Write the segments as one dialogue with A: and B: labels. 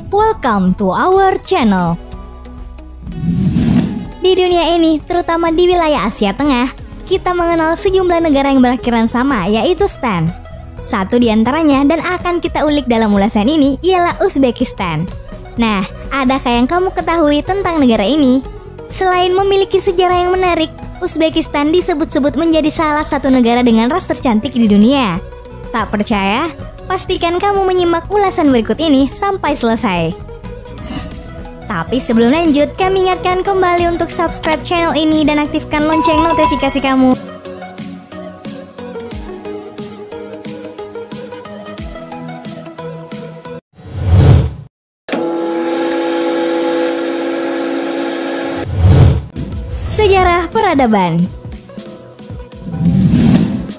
A: Welcome to our channel. Di dunia ini, terutama di wilayah Asia Tengah, kita mengenal sejumlah negara yang berakhiran sama, yaitu Stan. Satu di antaranya dan akan kita ulik dalam ulasan ini ialah Uzbekistan. Nah, adakah yang kamu ketahui tentang negara ini? Selain memiliki sejarah yang menarik, Uzbekistan disebut-sebut menjadi salah satu negara dengan ras tercantik di dunia. Tak percaya? Pastikan kamu menyimak ulasan berikut ini sampai selesai. Tapi sebelum lanjut, kami ingatkan kembali untuk subscribe channel ini dan aktifkan lonceng notifikasi kamu. Sejarah peradaban.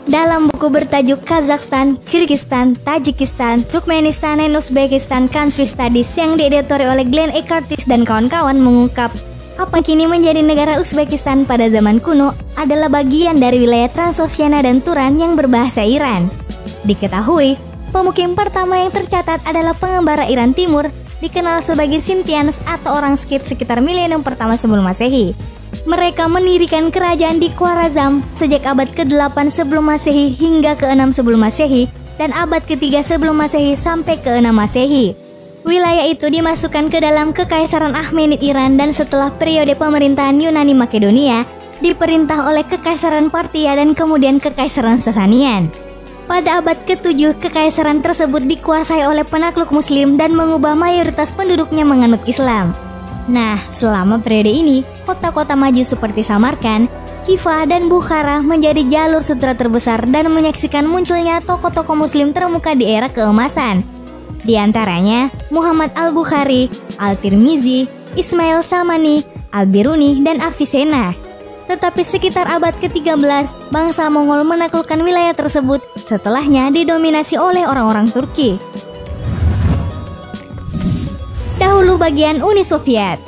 A: Dalam buku bertajuk Kazakhstan, Kyrgyzstan, Tajikistan, Turkmenistan, dan Uzbekistan Country Studies yang dieditori oleh Glenn A. Curtis dan kawan-kawan mengungkap apa kini menjadi negara Uzbekistan pada zaman kuno adalah bagian dari wilayah Transoxiana dan Turan yang berbahasa Iran. Diketahui, pemukim pertama yang tercatat adalah pengembara Iran Timur, dikenal sebagai Sintians atau orang Skit sekitar milenium pertama sebelum Masehi. Mereka mendirikan kerajaan di Khwarezm sejak abad ke-8 sebelum Masehi hingga ke-6 sebelum Masehi dan abad ke-3 sebelum Masehi sampai ke-6 Masehi. Wilayah itu dimasukkan ke dalam Kekaisaran Akhmenid Iran dan setelah periode pemerintahan Yunani Makedonia diperintah oleh Kekaisaran Parthia dan kemudian Kekaisaran Sasanian. Pada abad ke-7, kekaisaran tersebut dikuasai oleh penakluk Muslim dan mengubah mayoritas penduduknya menganut Islam. Nah, selama periode ini, kota-kota maju seperti Samarkand, Khiva, dan Bukhara menjadi jalur sutra terbesar dan menyaksikan munculnya tokoh-tokoh Muslim terkemuka di era keemasan. Di antaranya Muhammad Al-Bukhari, Al-Tirmizi, Ismail Samani, Al-Biruni, dan Avicenna. Tetapi sekitar abad ke-13, bangsa Mongol menaklukkan wilayah tersebut, setelahnya didominasi oleh orang-orang Turki. Dahulu bagian Uni Soviet.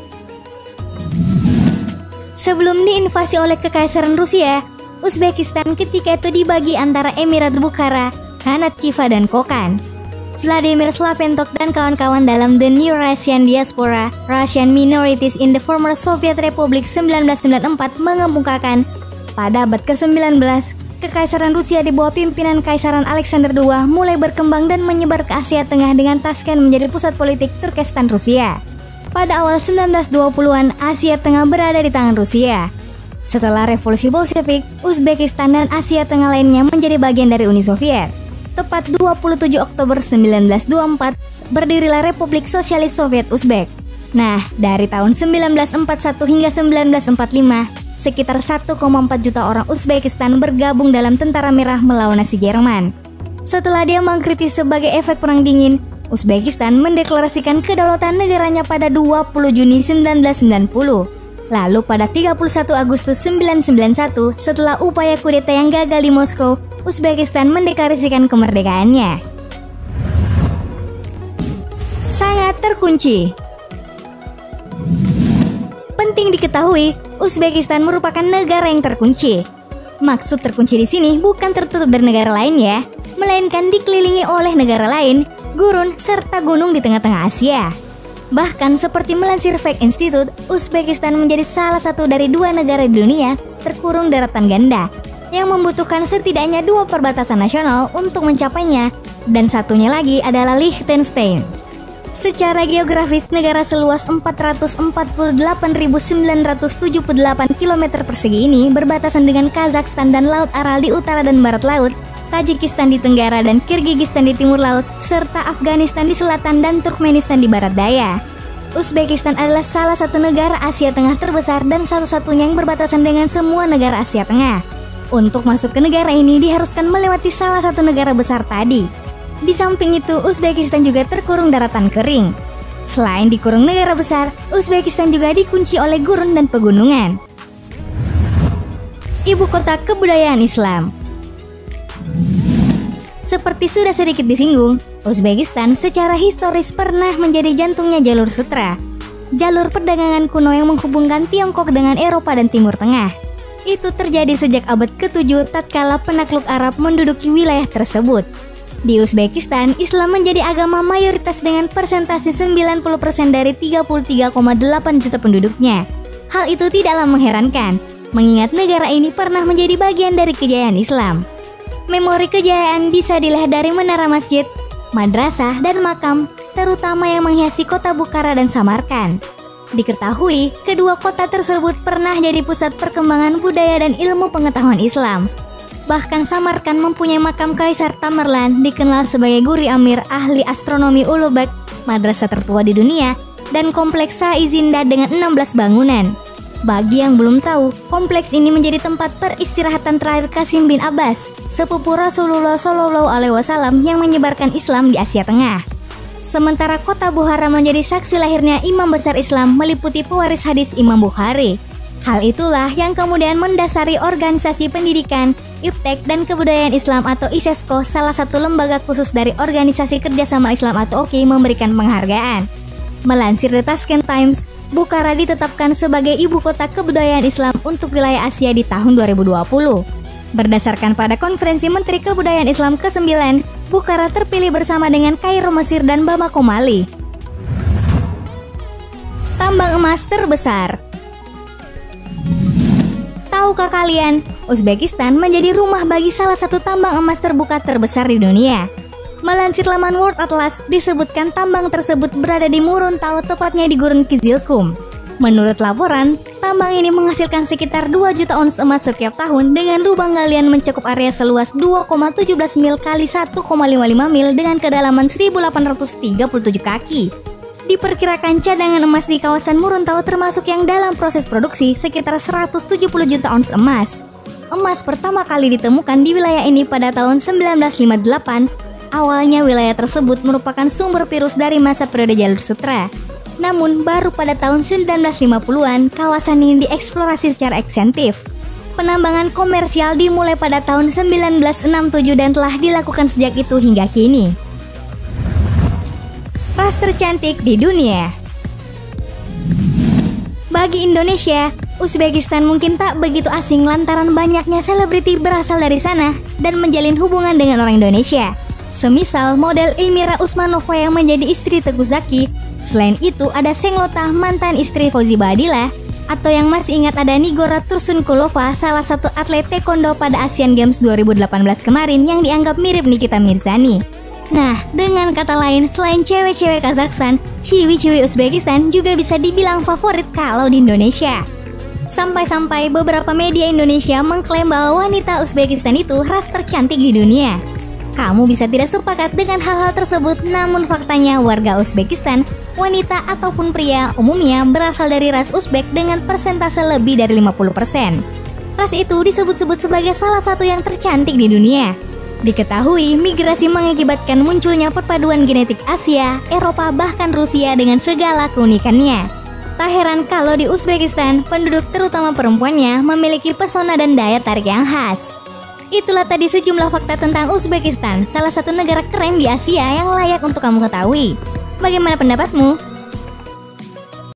A: Sebelum diinvasi oleh Kekaisaran Rusia, Uzbekistan ketika itu dibagi antara Emirat Bukhara, Khanat Khiva, dan Kokand. Vladimir Slaventok dan kawan-kawan dalam The New Russian Diaspora, Russian Minorities in the Former Soviet Republic 1994 mengemukakan, pada abad ke-19, Kekaisaran Rusia di bawah pimpinan Kaisaran Alexander II mulai berkembang dan menyebar ke Asia Tengah dengan Tashkent menjadi pusat politik Turkestan Rusia. Pada awal 1920-an, Asia Tengah berada di tangan Rusia. Setelah revolusi Bolshevik, Uzbekistan dan Asia Tengah lainnya menjadi bagian dari Uni Soviet. Tepat 27 Oktober 1924, berdirilah Republik Sosialis Soviet Uzbek. Nah, dari tahun 1941 hingga 1945, sekitar 1,4 juta orang Uzbekistan bergabung dalam Tentara Merah melawan Nazi Jerman. Setelah dia mengkritis sebagai efek Perang Dingin, Uzbekistan mendeklarasikan kedaulatan negaranya pada 20 Juni 1990. Lalu pada 31 Agustus 1991, setelah upaya kudeta yang gagal di Moskow, Uzbekistan mendeklarasikan kemerdekaannya. Sangat terkunci. Penting diketahui, Uzbekistan merupakan negara yang terkunci. Maksud terkunci di sini bukan tertutup dari negara lain ya, melainkan dikelilingi oleh negara lain, gurun, serta gunung di tengah-tengah Asia. Bahkan seperti melansir Fact Institute, Uzbekistan menjadi salah satu dari 2 negara di dunia terkurung daratan ganda, yang membutuhkan setidaknya 2 perbatasan nasional untuk mencapainya, dan satunya lagi adalah Liechtenstein. Secara geografis, negara seluas 448.978 km persegi ini berbatasan dengan Kazakhstan dan Laut Aral di utara dan barat laut, Tajikistan di tenggara dan Kyrgyzstan di timur laut, serta Afghanistan di selatan dan Turkmenistan di barat daya. Uzbekistan adalah salah satu negara Asia Tengah terbesar dan satu-satunya yang berbatasan dengan semua negara Asia Tengah. Untuk masuk ke negara ini diharuskan melewati salah satu negara besar tadi. Di samping itu, Uzbekistan juga terkurung daratan kering. Selain dikurung negara besar, Uzbekistan juga dikunci oleh gurun dan pegunungan. Ibu kota kebudayaan Islam. Seperti sudah sedikit disinggung, Uzbekistan secara historis pernah menjadi jantungnya jalur sutra, jalur perdagangan kuno yang menghubungkan Tiongkok dengan Eropa dan Timur Tengah. Itu terjadi sejak abad ke-7 tatkala penakluk Arab menduduki wilayah tersebut. Di Uzbekistan, Islam menjadi agama mayoritas dengan persentase 90% dari 33,8 juta penduduknya. Hal itu tidaklah mengherankan, mengingat negara ini pernah menjadi bagian dari kejayaan Islam. Memori kejayaan bisa dilihat dari menara masjid, madrasah, dan makam, terutama yang menghiasi kota Bukhara dan Samarkand. Diketahui, kedua kota tersebut pernah jadi pusat perkembangan budaya dan ilmu pengetahuan Islam. Bahkan Samarkand mempunyai makam Kaisar Tamerlan, dikenal sebagai Guri Amir, ahli astronomi Ulugh, madrasah tertua di dunia, dan kompleks Saizinda dengan 16 bangunan. Bagi yang belum tahu, kompleks ini menjadi tempat peristirahatan terakhir Qasim bin Abbas, sepupu Rasulullah SAW yang menyebarkan Islam di Asia Tengah. Sementara kota Bukhara menjadi saksi lahirnya imam besar Islam meliputi pewaris hadis Imam Bukhari. Hal itulah yang kemudian mendasari organisasi pendidikan, Iptek dan Kebudayaan Islam atau ISESCO, salah satu lembaga khusus dari Organisasi Kerjasama Islam atau OKI, memberikan penghargaan. Melansir The Tashkent Times, Bukhara ditetapkan sebagai ibu kota kebudayaan Islam untuk wilayah Asia di tahun 2020. Berdasarkan pada Konferensi Menteri Kebudayaan Islam ke-9, Bukhara terpilih bersama dengan Kairo Mesir dan Bamako Mali. Tambang emas terbesar. Tahukah kalian, Uzbekistan menjadi rumah bagi salah satu tambang emas terbuka terbesar di dunia. Melansir laman World Atlas, disebutkan tambang tersebut berada di Muruntau, tepatnya di Gurun Kizilkum. Menurut laporan, tambang ini menghasilkan sekitar 2 juta ons emas setiap tahun dengan lubang galian mencakup area seluas 2,17 mil kali 1,55 mil dengan kedalaman 1837 kaki. Diperkirakan cadangan emas di kawasan Muruntau termasuk yang dalam proses produksi sekitar 170 juta ons emas. Emas pertama kali ditemukan di wilayah ini pada tahun 1958. Awalnya wilayah tersebut merupakan sumber virus dari masa periode Jalur Sutra. Namun baru pada tahun 1950-an kawasan ini dieksplorasi secara ekstensif. Penambangan komersial dimulai pada tahun 1967 dan telah dilakukan sejak itu hingga kini. Ras tercantik di dunia. Bagi Indonesia, Uzbekistan mungkin tak begitu asing lantaran banyaknya selebriti berasal dari sana dan menjalin hubungan dengan orang Indonesia. Semisal model Ilmira Usmanova yang menjadi istri Teuku Zacky. Selain itu ada Senglota, mantan istri Fauzi Baadila, atau yang masih ingat ada Nigora Tursunkulova, salah satu atlet taekwondo pada Asian Games 2018 kemarin yang dianggap mirip Nikita Mirzani. Nah, dengan kata lain, selain cewek-cewek Kazakhstan, ciwi-ciwi Uzbekistan juga bisa dibilang favorit kalau di Indonesia. Sampai-sampai beberapa media Indonesia mengklaim bahwa wanita Uzbekistan itu ras tercantik di dunia. Kamu bisa tidak sepakat dengan hal-hal tersebut, namun faktanya warga Uzbekistan, wanita ataupun pria, umumnya berasal dari ras Uzbek dengan persentase lebih dari 50%. Ras itu disebut-sebut sebagai salah satu yang tercantik di dunia. Diketahui, migrasi mengakibatkan munculnya perpaduan genetik Asia, Eropa, bahkan Rusia dengan segala keunikannya. Tak heran kalau di Uzbekistan, penduduk terutama perempuannya memiliki pesona dan daya tarik yang khas. Itulah tadi sejumlah fakta tentang Uzbekistan, salah satu negara keren di Asia yang layak untuk kamu ketahui. Bagaimana pendapatmu?